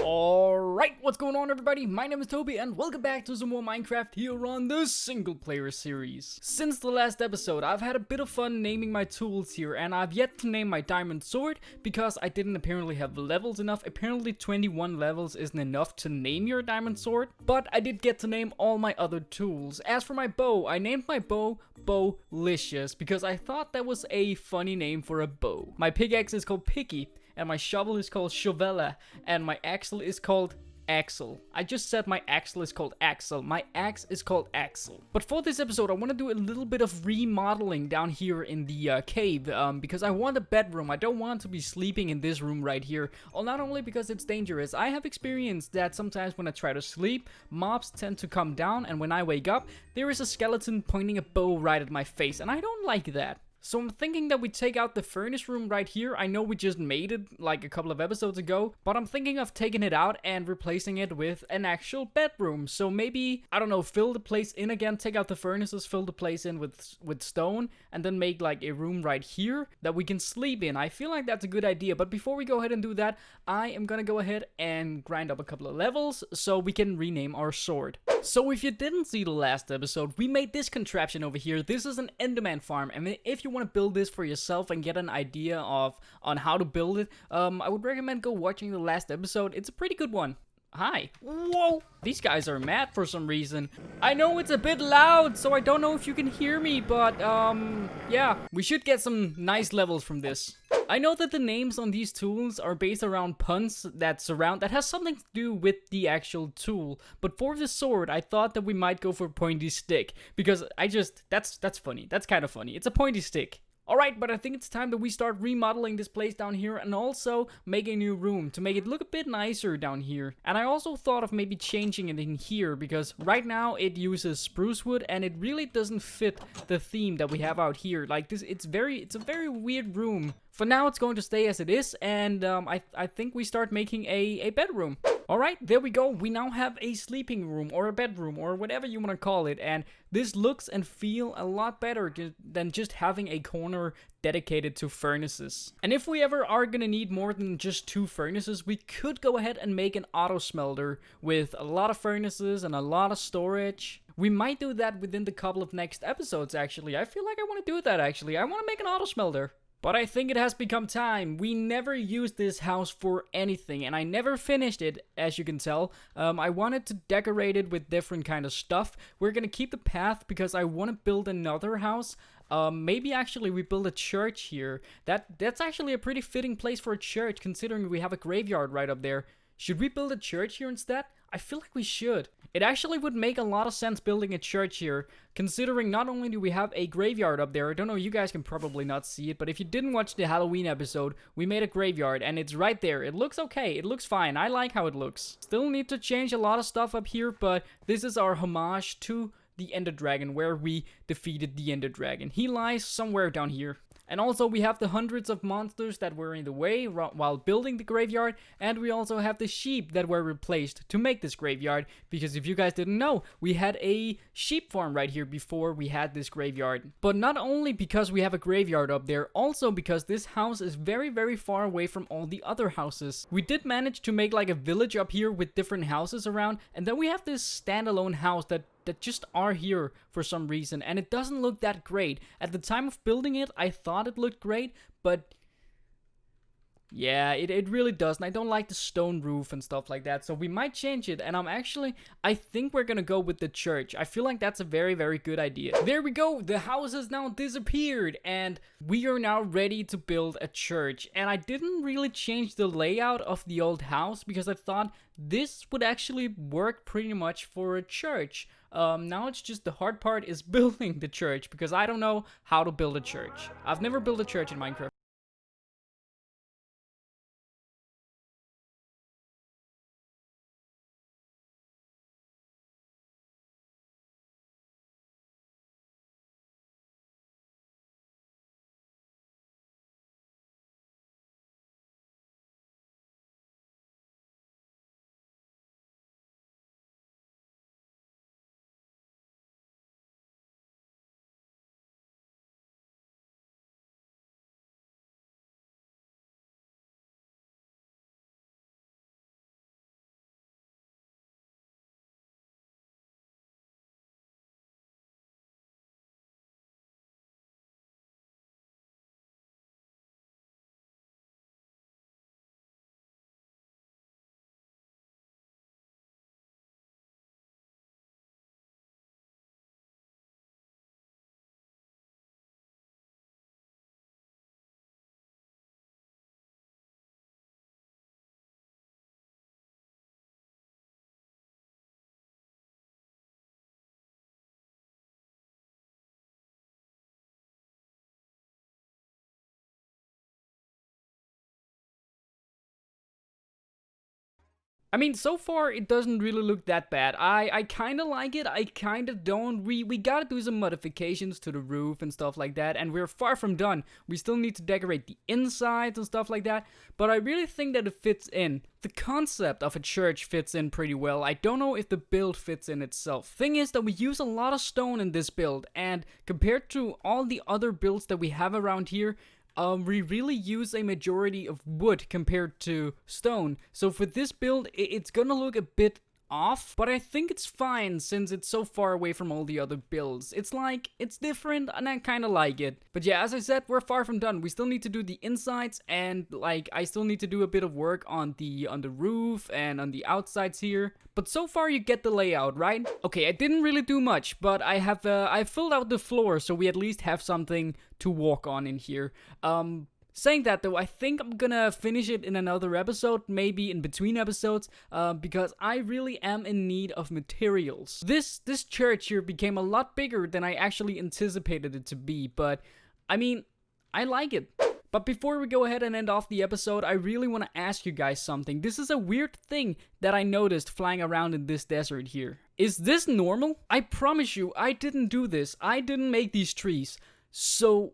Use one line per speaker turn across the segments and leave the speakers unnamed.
Alright, what's going on everybody? My name is Toby and welcome back to some more Minecraft here on the single player series. Since the last episode, I've had a bit of fun naming my tools here, and I've yet to name my diamond sword because I didn't apparently have levels enough. Apparently 21 levels isn't enough to name your diamond sword, but I did get to name all my other tools. As for my bow, I named my bow Bowlicious because I thought that was a funny name for a bow. My pickaxe is called Picky, and my shovel is called Shovella, and my axle is called Axle. I just said my axle is called Axle. My axe is called Axle. But for this episode, I want to do a little bit of remodeling down here in the cave, because I want a bedroom. I don't want to be sleeping in this room right here. Well, not only because it's dangerous, I have experienced that sometimes when I try to sleep, mobs tend to come down, and when I wake up, there is a skeleton pointing a bow right at my face, and I don't like that. So I'm thinking that we take out the furnace room right here. I know we just made it like a couple of episodes ago, but I'm thinking of taking it out and replacing it with an actual bedroom. So maybe, I don't know, fill the place in again, take out the furnaces, fill the place in with stone, and then make like a room right here that we can sleep in. I feel like that's a good idea, but before we go ahead and do that, I am gonna go ahead and grind up a couple of levels so we can rename our sword. So if you didn't see the last episode, we made this contraption over here. This is an Enderman farm, and if you want to build this for yourself and get an idea on how to build it, I would recommend go watching the last episode. It's a pretty good one. Hi. Whoa. These guys are mad for some reason. I know it's a bit loud, so I don't know if you can hear me, but yeah, we should get some nice levels from this. I know that the names on these tools are based around puns that has something to do with the actual tool. But for the sword, I thought that we might go for pointy stick because that's funny. That's kind of funny. It's a pointy stick. Alright, but I think it's time that we start remodeling this place down here and also make a new room to make it look a bit nicer down here. And I also thought of maybe changing it in here because right now it uses spruce wood and it really doesn't fit the theme that we have out here. Like this, it's a very weird room. For now, it's going to stay as it is, and I think we start making a bedroom. Alright, there we go. We now have a sleeping room, or a bedroom, or whatever you want to call it, and this looks and feel a lot better than just having a corner dedicated to furnaces. And if we ever are gonna need more than just 2 furnaces, we could go ahead and make an auto smelter with a lot of furnaces and a lot of storage. We might do that within the couple of next episodes, actually. I feel like I want to do that, actually. I want to make an auto smelter. But I think it has become time. We never used this house for anything, and I never finished it, as you can tell. I wanted to decorate it with different kind of stuff. We're gonna keep the path because I want to build another house. Maybe actually we build a church here. That's actually a pretty fitting place for a church, considering we have a graveyard right up there. Should we build a church here instead? I feel like we should. It actually would make a lot of sense building a church here, considering not only do we have a graveyard up there, I don't know, you guys can probably not see it, but if you didn't watch the Halloween episode, we made a graveyard, and it's right there. It looks okay, it looks fine, I like how it looks. Still need to change a lot of stuff up here, but this is our homage to the Ender Dragon, where we defeated the Ender Dragon. He lies somewhere down here. And also we have the hundreds of monsters that were in the way while building the graveyard, and we also have the sheep that were replaced to make this graveyard, because if you guys didn't know, we had a sheep farm right here before we had this graveyard. But not only because we have a graveyard up there, also because this house is very far away from all the other houses. We did manage to make like a village up here with different houses around, and then we have this standalone house that just are here for some reason, and it doesn't look that great. At the time of building it, I thought it looked great, but yeah, it really doesn't. I don't like the stone roof and stuff like that, so we might change it, and I think we're gonna go with the church. I feel like that's a very good idea. There we go, the house has now disappeared, and we are now ready to build a church. And I didn't really change the layout of the old house because I thought this would actually work pretty much for a church. Now it's just the hard part is building the church, because I don't know how to build a church. I've never built a church in Minecraft. I mean, so far it doesn't really look that bad. I kind of like it. I kind of don't. We gotta do some modifications to the roof and stuff like that, and we're far from done. We still need to decorate the insides and stuff like that, but I really think that it fits in. The concept of a church fits in pretty well. I don't know if the build fits in itself. Thing is that we use a lot of stone in this build, and compared to all the other builds that we have around here, we really use a majority of wood compared to stone. So for this build, it's gonna look a bit off, but I think it's fine since it's so far away from all the other builds. It's like, it's different and I kind of like it. But yeah, as I said, we're far from done. We still need to do the insides, and like I still need to do a bit of work on the roof and on the outsides here. But so far you get the layout, right? Okay, I didn't really do much, but I have I filled out the floor so we at least have something to walk on in here. Saying that though, I think I'm gonna finish it in another episode, maybe in between episodes, because I really am in need of materials. This church here became a lot bigger than I actually anticipated it to be, but I mean, I like it. But before we go ahead and end off the episode, I really want to ask you guys something. This is a weird thing that I noticed flying around in this desert here. Is this normal? I promise you, I didn't do this. I didn't make these trees. So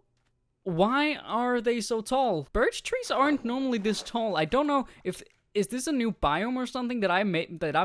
why are they so tall? Birch trees aren't normally this tall. I don't know if... Is this a new biome or something that I've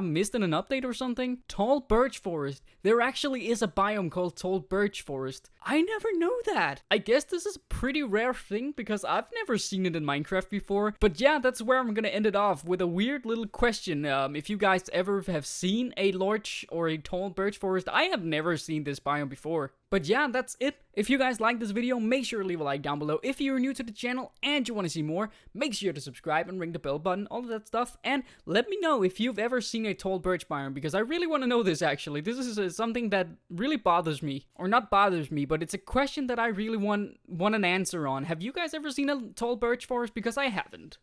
missed in an update or something? Tall birch forest. There actually is a biome called tall birch forest. I never knew that. I guess this is a pretty rare thing because I've never seen it in Minecraft before. But yeah, that's where I'm gonna end it off with a weird little question. If you guys ever have seen a large or a tall birch forest, I have never seen this biome before. But yeah, that's it. If you guys like this video, make sure to leave a like down below. If you're new to the channel and you want to see more, make sure to subscribe and ring the bell button, all of that stuff. And let me know if you've ever seen a tall birch biome, because I really want to know this actually. This is something that really bothers me. Or not bothers me, but it's a question that I really want an answer on. Have you guys ever seen a tall birch forest? Because I haven't.